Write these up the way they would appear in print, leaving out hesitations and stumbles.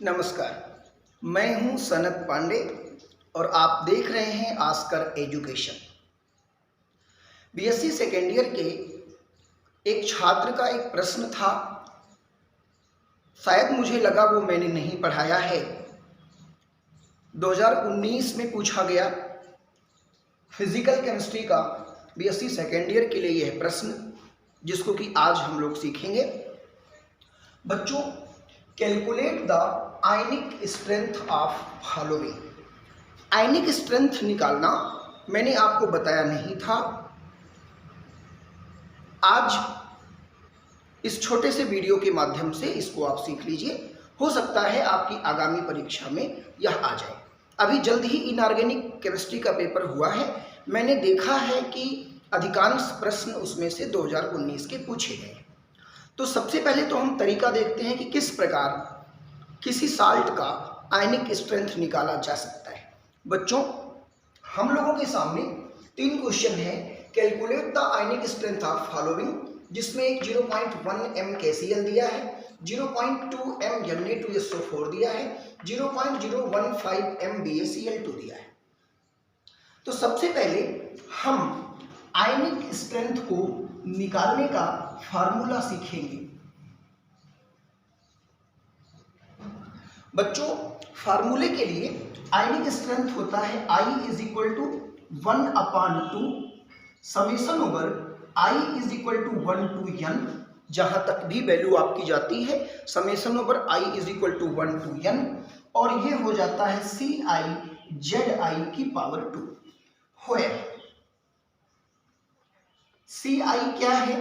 नमस्कार, मैं हूं सनत पांडे और आप देख रहे हैं Oscar education. BSc second year के एक छात्र का एक प्रश्न था, शायद मुझे लगा वो मैंने नहीं पढ़ाया है। 2019 में पूछा गया फिजिकल केमिस्ट्री का बीएससी सेकेंड ईयर के लिए यह प्रश्न, जिसको कि आज हम लोग सीखेंगे। बच्चों, calculate the ionic strength of following. Ionic strength निकालना मैंने आपको बताया नहीं था। आज इस छोटे से वीडियो के माध्यम से इसको आप सीख लीजिए। हो सकता है आपकी आगामी परीक्षा में यह आ जाए। अभी जल्द ही इनऑर्गेनिक केमिस्ट्री का पेपर हुआ है। मैंने देखा है कि अधिकांश प्रश्न उसमें से 2019 के पूछे गए। तो सबसे पहले तो हम तरीका देखते हैं कि किस प्रकार किसी साल्ट का आयनिक स्ट्रेंथ निकाला जा सकता है। बच्चों, हम लोगों के सामने 3 क्वेश्चन है। Calculate the ionic strength of following, जिसमें एक 0.1 m KCl दिया है, 0.2 m Na2SO4 दिया है, 0.015 m BaCl2 दिया है। तो सबसे पहले हम आयनिक स्ट्रेंथ को निकालने का फार्मूला सीखेंगे। बच्चों, फार्मूले के लिए आयनिक स्ट्रेंथ होता है I = 1/2 summation over I = 1 to n। जहां तक भी वैल्यू आपकी जाती है summation over I = 1 to n, और ये हो जाता है CiZi⁴ होयर Ci क्या है,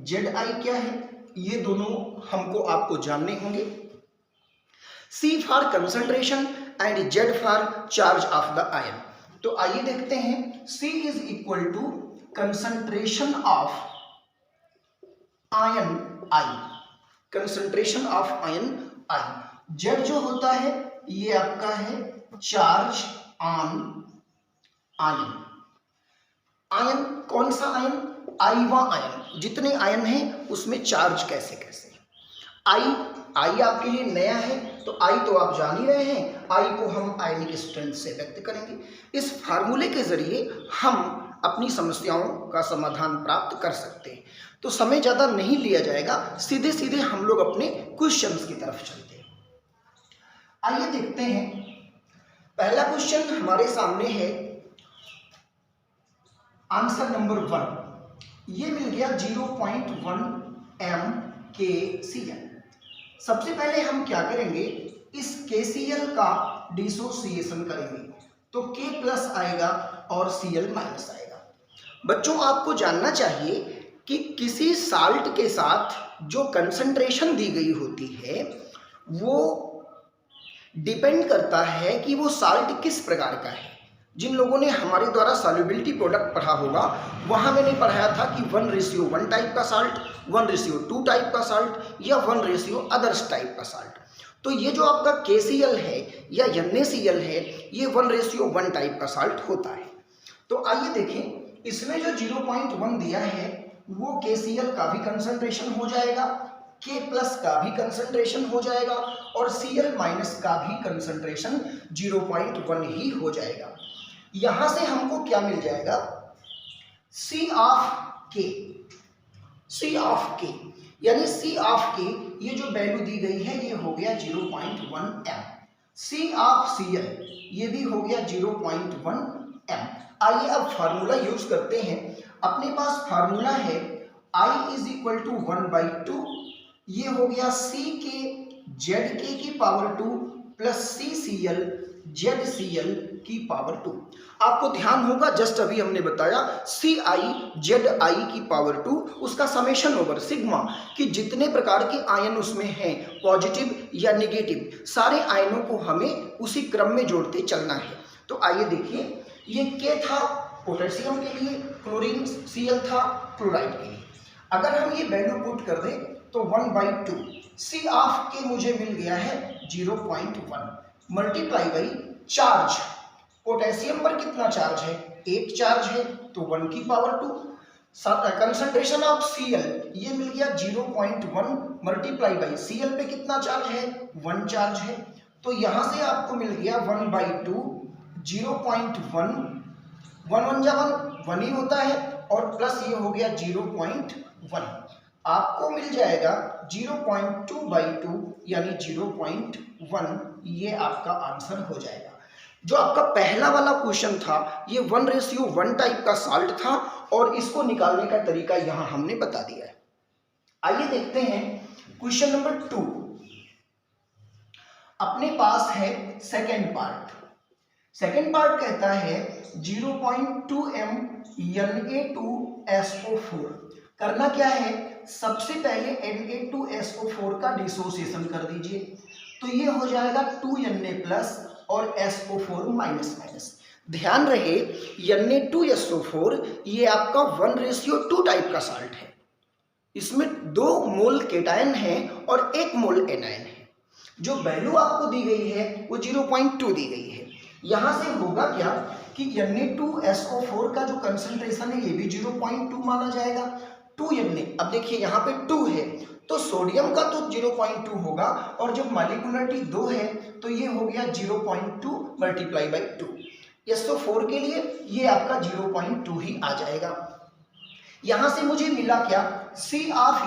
Zi क्या है, ये दोनों हमको आपको जानने होंगे। C for concentration and Z for charge of the ion. तो आइए देखते हैं। C = concentration of ion I, concentration of ion I। Z जो होता है ये आपका है चार्ज ऑन आयन। आयन कौन सा आयन? I ion. जितने आयन हैं उसमें चार्ज कैसे कैसे। I आपके लिए नया है, तो I तो आप जान ही रहे हैं। I को हम आयनिक स्ट्रेंथ से व्यक्त करेंगे। इस फार्मूले के जरिए हम अपनी समस्याओं का समाधान प्राप्त कर सकते हैं। तो समय ज़्यादा नहीं लिया जाएगा, सीधे सीधे हम लोग अपने क्वेश्चंस की तरफ चलते हैं। आइए देखते हैं। पहला क्वेश्चन हमारे सामने है, आंसर नंबर 1। ये मिल गया 0.1 m KCl। सबसे पहले हम क्या करेंगे, इस KCl का डिसोसिएशन करेंगे, तो K प्लस आएगा और Cl माइनस आएगा। बच्चों, आपको जानना चाहिए कि किसी साल्ट के साथ जो कंसंट्रेशन दी गई होती है वो डिपेंड करता है कि वो साल्ट किस प्रकार का है। जिन लोगों ने हमारे द्वारा सॉल्युबिलिटी प्रोडक्ट पढ़ा होगा, वहाँ मैंने पढ़ाया था कि 1:1 टाइप का साल्ट, 1:2 टाइप का साल्ट या 1 अदर्स टाइप का साल्ट। तो ये जो आपका KCl है या NaCl है, ये 1:1 टाइप का साल्ट होता है। तो आइए देखें, इसमें जो 0.1 दिया है वो KCl का भी कंसंट्रेशन हो जाएगा, K प्लस का भी कंसंट्रेशन हो जाएगा और Cl माइनस का भी कंसंट्रेशन 0.1 ही हो जाएगा। यहां से हमको क्या मिल जाएगा, C of K। C of K यानी C ऑफ K, ये जो वैल्यू दी गई है ये हो गया 0.1 m। C ऑफ Cl ये भी हो गया 0.1 m। आइए अब फार्मूला यूज करते हैं। अपने पास फार्मूला है I = 1/2, ये हो गया CK ZK⁴ plus CCl ZCl⁴ आपको ध्यान होगा, जस्ट अभी हमने बताया CI ZI⁴, उसका समेशन ओवर सिग्मा, कि जितने प्रकार के आयन उसमें हैं, पॉजिटिव या नेगेटिव, सारे आयनों को हमें उसी क्रम में जोड़ते चलना है। तो आइए देखिए, ये K था पोटेशियम के लिए, क्लोरीन Cl था क्लोराइड के लिए। अगर हम ये वैल्यू पुट कर दें तो 1/2 C ऑफ K मुझे मिल गया है 0.1 मल्टीप्लाई बाई चार्ज। पोटेशियम पर कितना चार्ज है? 1 चार्ज है, तो 1⁴ कंसंट्रेशन ऑफ Cl ये मिल गया 0.1 मल्टीप्लाई बाई Cl पे कितना चार्ज है? 1 चार्ज है, तो यहां से आपको मिल गया 1/2, 0.1, 1 जा 1 ही होता है, और प्लस ये हो गया 0.1, आपको मिल जाएगा 0.2/2 यानी 0.1। ये आपका आंसर हो जाएगा। जो आपका पहला वाला क्वेश्चन था ये 1:1 टाइप का साल्ट था, और इसको निकालने का तरीका यहां हमने बता दिया है। आइए देखते हैं क्वेश्चन नंबर 2। अपने पास है सेकेंड पार्ट। सेकेंड पार्ट कहता है 0.2 m Na2SO4। करना क्या है, सबसे पहले Na2SO4 का डिसोसिएशन कर दीजिए, तो ये हो जाएगा 2Na प्लस और SO4 माइनस माइनस। ध्यान रहे Na2SO4 ये आपका 1:2 टाइप का साल्ट है, इसमें 2 मोल केटायन है और 1 मोल एनायन है। जो वैल्यू आपको दी गई है वो 0.2 दी गई है। यहां से होगा क्या कि Na2SO4 का जो कंसंट्रेशन है ये भी 0.2 माना जाएगा। 2Na, अब देखिए यहाँ पे 2 है तो सोडियम का तो 0.2 होगा, और जब मॉलिक्यूलरिटी 2 है तो ये हो गया 0.2 मल्टीप्लाई बाई 2। SO4 के लिए ये आपका 0.2 ही आ जाएगा। यहां से मुझे मिला क्या, C ऑफ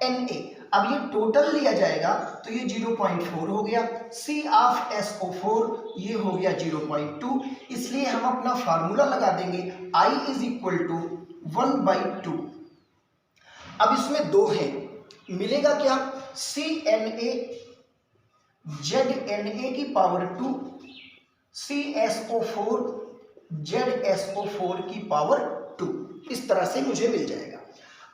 Na। अब ये टोटल लिया जाएगा तो ये 0.4 हो गया। C ऑफ SO4 ये हो गया 0.2, इसलिए हम अपना फार्मूला लगा देंगे I = 1/2। अब इसमें 2 है, मिलेगा क्या, CNA ZNA की पावर 2 CSO4 ZSO4 की पावर 2, इस तरह से मुझे मिल जाएगा।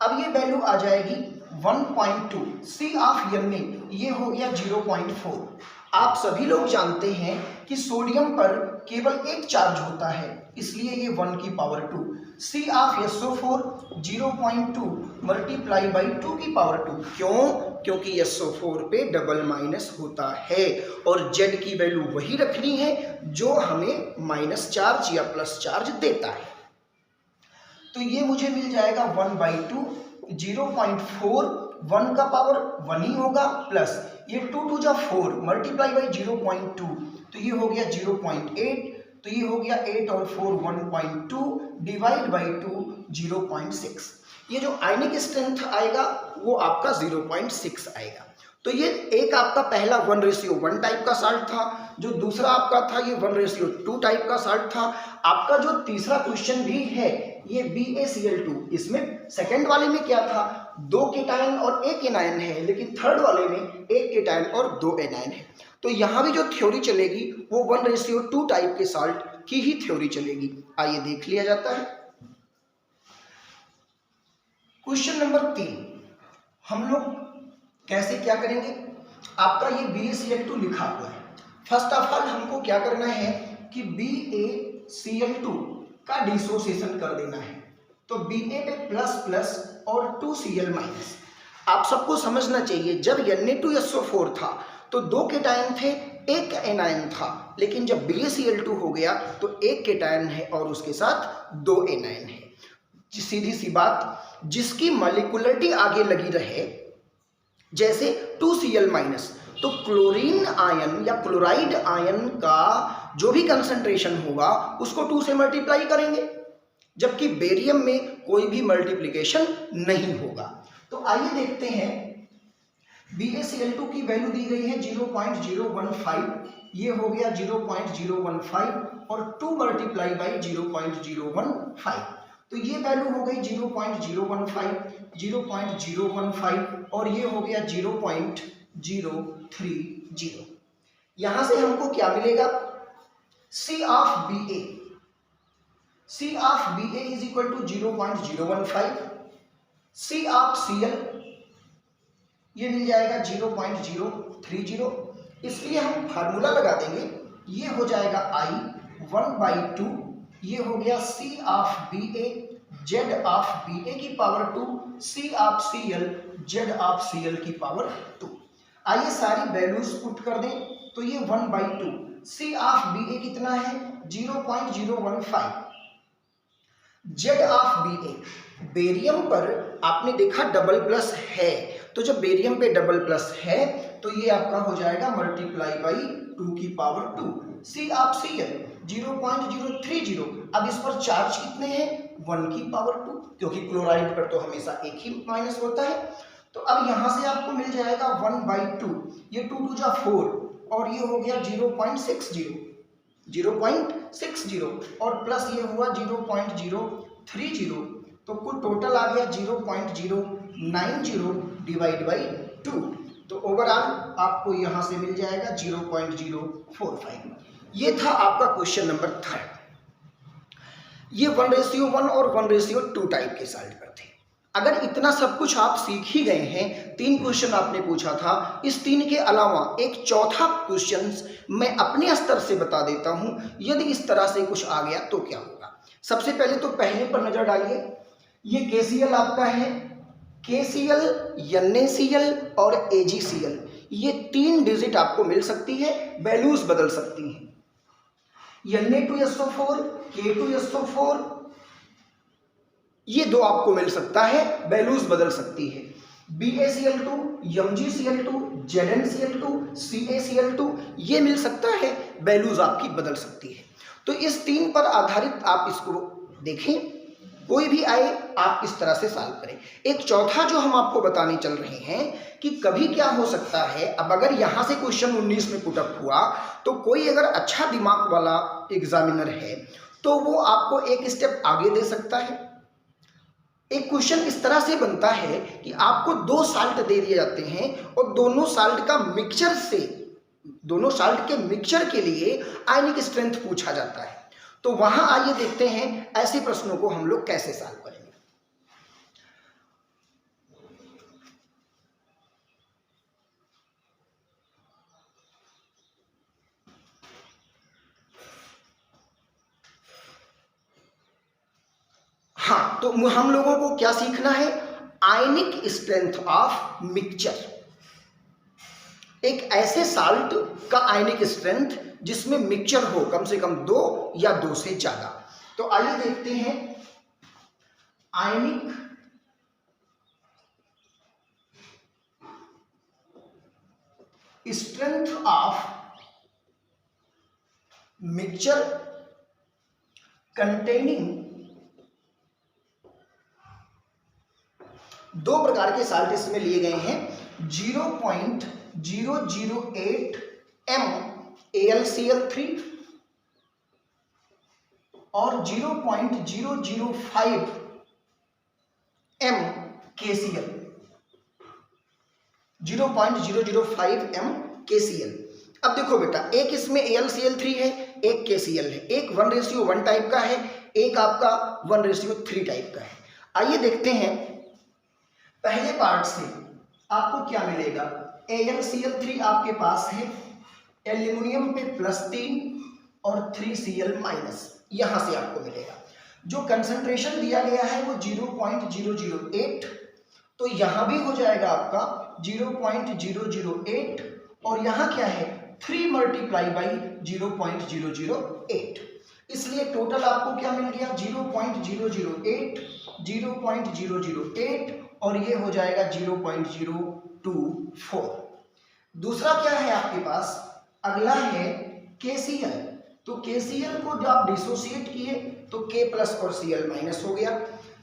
अब ये वैल्यू आ जाएगी 1.2। C ऑफ Na ये हो गया 0.4। आप सभी लोग जानते हैं कि सोडियम पर केवल एक चार्ज होता है, इसलिए ये 1 की power 2। C of SO4 0.2 multiply by 2 की पावर 2। क्यों, क्योंकि SO4 पे डबल माइनस होता है, और Z की वैल्यू वही रखनी है जो हमें माइनस चार्ज या प्लस चार्ज देता है। तो ये मुझे मिल जाएगा 1/2, 0.4, 1 का पावर 1 ही होगा, प्लस ये 2 जा 4 मल्टीप्लाई बाई 0.2 तो ये हो गया 0.8, तो ये हो गया 8 और 4 1.2 डिवाइड बाई 2 0.6। ये जो आयनिक स्ट्रेंथ आएगा वो आपका 0.6 आएगा। तो ये एक आपका पहला 1:1 टाइप का साल्ट था, जो दूसरा आपका था ये 1:2 टाइप का साल्ट था। आपका जो तीसरा क्वेश्चन भी है ये BaCl2, इसमें सेकंड वाले में क्या था, 2 केटायन और 1 एनायन है, लेकिन थर्ड वाले में 1 केटायन और 2 एनायन है। तो यहाँ भी जो थ्योरी चलेगी वो 1:2 टाइप के साल्ट की ही थ्योरी चलेगी। आइए देख लिया जाता है। क्वेश्चन नंबर 3 हम लोग कैसे क्या करेंगे, आपका ये BaCl2 लिखा हुआ है। फर्स्ट ऑफ ऑल हमको क्या करना है कि BaCl2 का डिसोसिएशन कर देना है। तो Ba पे प्लस प्लस और 2Cl माइनस। आप सबको समझना चाहिए जब Na2SO4 था तो 2 केटायन थे, 1 एनायन था, लेकिन जब BaCl2 हो गया तो 1 केटायन है और उसके साथ 2 एनायन है। सीधी सी बात, जिसकी मॉलिक्यूलरिटी आगे लगी रहे, जैसे 2Cl माइनस, तो क्लोरीन आयन या क्लोराइड आयन का जो भी कंसंट्रेशन होगा उसको 2 से मल्टीप्लाई करेंगे, जबकि बेरियम में कोई भी मल्टीप्लिकेशन नहीं होगा। तो आइए देखते हैं, BaCl2 की वैल्यू दी गई है 0.015, ये हो गया 0.015 और 2 मल्टीप्लाई बाई 0.015, तो ये वैल्यू हो गई 0.015, 0.015 और ये हो गया 0.030। यहां से हमको क्या मिलेगा, C of Ba is equal to 0.015, C of Cl ये मिल जाएगा 0.030, इसलिए हम फार्मूला लगा देंगे, ये हो जाएगा I 1/2, ये हो गया C of Ba Z of Ba की power 2, C of Cl Z of Cl की पावर 2। आइए सारी वैल्यूज पुट कर दें, तो ये 1/2, C ऑफ Ba कितना है 0.015, Z ऑफ Ba, बेरियम पर आपने देखा डबल प्लस है, तो जब बेरियम पे डबल प्लस है तो ये आपका हो जाएगा मल्टीप्लाई बाई 2 की पावर 2। C of Cl 0.030। अब इस पर चार्ज कितने हैं 1 की पावर 2, क्योंकि क्लोराइड पर तो हमेशा एक ही माइनस होता है। तो अब यहां से आपको मिल जाएगा 1/2, ये 2 2 जा 4 और ये हो गया 0.60 और प्लस ये हुआ 0.030, तो कुल टोटल आ गया 0.090 डिवाइड बाई 2। तो ओवरऑल आपको यहां से मिल जाएगा 0.045। ये था आपका क्वेश्चन नंबर 3। ये 1:1 और 1:2 टाइप के सॉल्ट पर थे। अगर इतना सब कुछ आप सीख ही गए हैं, 3 क्वेश्चन आपने पूछा था, इस 3 के अलावा एक चौथा क्वेश्चन मैं अपने स्तर से बता देता हूं, यदि इस तरह से कुछ आ गया तो क्या होगा। सबसे पहले तो पहले पर नजर डालिए, ये KCl आपका है, KCl, NaCl और AgCl, ये 3 डिजिट आपको मिल सकती है, वैल्यूज बदल सकती हैं। Na2SO4, K2SO4, ये 2 आपको मिल सकता है, वैल्यूज बदल सकती है। BaCl2, MgCl2, ZnCl2, CaCl2, ये मिल सकता है, वैल्यूज आपकी बदल सकती है। तो इस 3 पर आधारित आप इसको देखें, कोई भी आए आप इस तरह से सॉल्व करें। एक चौथा जो हम आपको बताने चल रहे हैं कि कभी क्या हो सकता है, अब अगर यहां से क्वेश्चन 19 में पुट अप हुआ तो कोई अगर अच्छा दिमाग वाला एग्जामिनर है तो वो आपको एक स्टेप आगे दे सकता है। एक क्वेश्चन इस तरह से बनता है कि आपको 2 साल्ट दे दिए जाते हैं और दोनों साल्ट के मिक्सचर के लिए आयनिक स्ट्रेंथ पूछा जाता है। तो वहां आइए देखते हैं ऐसे प्रश्नों को हम लोग कैसे सॉल्व करेंगे। हाँ, तो हम लोगों को क्या सीखना है, आयनिक स्ट्रेंथ ऑफ मिक्सचर, एक ऐसे साल्ट का आयनिक स्ट्रेंथ जिसमें मिक्सचर हो कम से कम 2 या 2 से ज्यादा। तो आइए देखते हैं आयनिक स्ट्रेंथ ऑफ मिक्सचर कंटेनिंग 2 प्रकार के साल्ट इसमें लिए गए हैं, 0.008 m AlCl3 और 0.005 m KCl, 0.005 m KCl। अब देखो बेटा, एक इसमें AlCl3 है, एक KCl है, एक 1:1 टाइप का है, एक आपका 1:3 टाइप का है। आइए देखते हैं पहले पार्ट से आपको क्या मिलेगा। AlCl3 आपके पास है, एल्यूमिनियम पे +3 और 3Cl-, यहां से आपको मिलेगा। जो कंसंट्रेशन दिया गया है वो 0.008, तो यहां भी हो जाएगा आपका 0.008 और यहां क्या है 3 मल्टीप्लाई बाई 0.008, इसलिए टोटल आपको क्या मिल गया 0.008, 0.008 और ये हो जाएगा 0.024। दूसरा क्या है आपके पास, अगला है KCl। तो KCl को जब आप डिसोसिएट किए तो K प्लस और Cl- हो गया।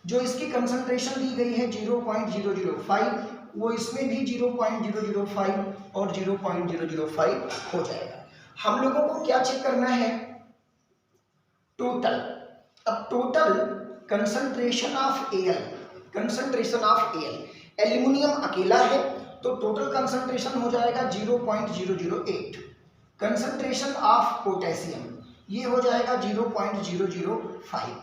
जो इसकी कंसंट्रेशन दी गई है 0.005, वो इसमें भी 0.005 और 0.005 हो जाएगा। हम लोगों को क्या चेक करना है, टोटल। अब total concentration of Al, aluminium अकेला है तो टोटल कंसंट्रेशन हो जाएगा 0.008। कंसंट्रेशन ऑफ पोटेशियम ये हो जाएगा 0.005।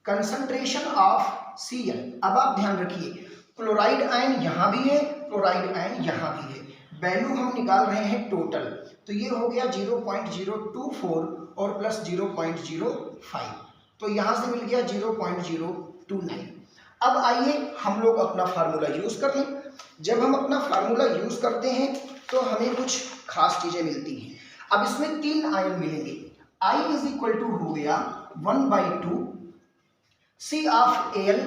कंसंट्रेशन ऑफ Cl, अब आप ध्यान रखिए क्लोराइड आयन यहां भी है, क्लोराइड आयन यहां भी है, वैल्यू हम निकाल रहे हैं टोटल, तो ये हो गया 0.024 और प्लस 0.05, तो यहां से मिल गया 0.029। अब आइए हम लोग अपना फार्मूला यूज कर लें। जब हम अपना फार्मूला यूज करते हैं तो हमें कुछ खास चीजें मिलती हैं। अब इसमें 3 आयन मिलेंगे, I इज इक्वल टू हो गया 1/2 C of Al,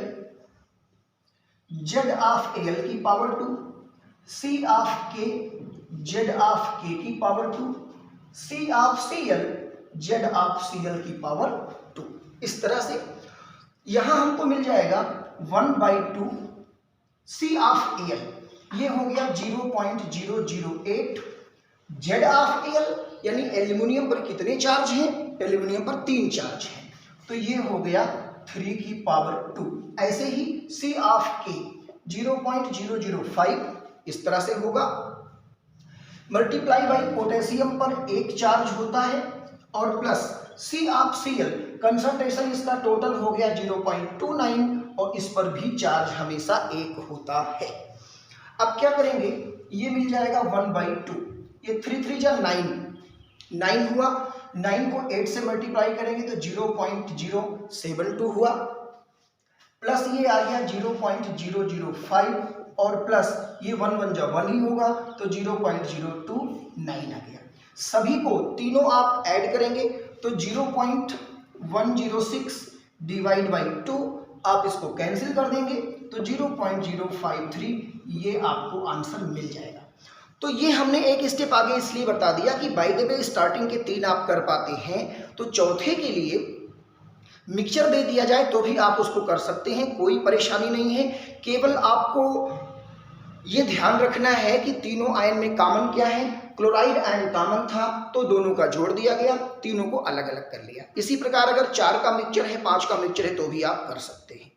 Z of Al की power 2, C of K Z of K की power 2, C of C L Z of C L की पावर 2। इस तरह से यहां हमको मिल जाएगा 1/2 सी ऑफ ए एल, ये हो गया 0.008। जेड ऑफ ए एल यानी एल्यूमिनियम पर कितने चार्ज हैं, एल्यूमिनियम पर 3 चार्ज हैं, तो ये हो गया 3 की पावर 2। ऐसे ही सी ऑफ के 0.005 इस तरह से होगा, मल्टीप्लाई बाई पोटेशियम पर 1 चार्ज होता है और plus C of C L concentration इसका टोटल हो गया 0.29 और इस पर भी चार्ज हमेशा 1 होता है। अब क्या करेंगे, ये मिल जाएगा 1/2, ये 3 3 जा 9 हुआ, 9 को 8 से मल्टीप्लाई करेंगे तो 0.072 हुआ, प्लस ये आ गया 0.005 और प्लस ये 1 1 जा 1 ही होगा तो 0.029 आ गया। सभी को तीनों आप ऐड करेंगे तो 0.106 डिवाइड बाई 2, आप इसको कैंसिल कर देंगे तो 0.053, ये आपको आंसर मिल जाएगा। तो ये हमने एक स्टेप आगे इसलिए बता दिया कि बाय द वे स्टार्टिंग के 3 आप कर पाते हैं तो चौथे के लिए मिक्सचर दे दिया जाए तो भी आप उसको कर सकते हैं, कोई परेशानी नहीं है। केवल आपको ये ध्यान रखना है कि तीनों आयन में कॉमन क्या है, क्लोराइड आयन कॉमन था तो दोनों का जोड़ दिया गया, तीनों को अलग अलग कर लिया। इसी प्रकार अगर 4 का मिक्सचर है, 5 का मिक्सचर है तो भी आप कर सकते हैं।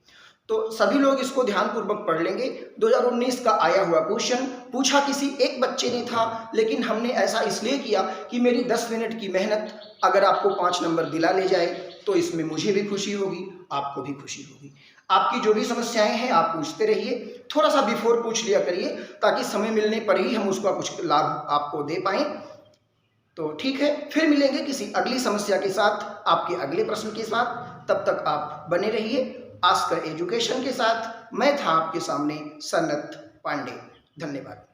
तो सभी लोग इसको ध्यानपूर्वक पढ़ लेंगे। 2019 का आया हुआ क्वेश्चन पूछा किसी एक बच्चे ने था, लेकिन हमने ऐसा इसलिए किया कि मेरी 10 मिनट की मेहनत अगर आपको 5 नंबर दिला ले जाए तो इसमें मुझे भी खुशी होगी, आपको भी खुशी होगी। आपकी जो भी समस्याएं हैं आप पूछते रहिए, थोड़ा सा बिफोर पूछ लिया करिए ताकि समय मिलने पर ही हम उसका कुछ लाभ आपको दे पाएं। तो ठीक है, फिर मिलेंगे किसी अगली समस्या के साथ, आपके अगले प्रश्न के साथ। तब तक आप बने रहिए आस्कर एजुकेशन के साथ। मैं था आपके सामने सन्नत पांडे। धन्यवाद।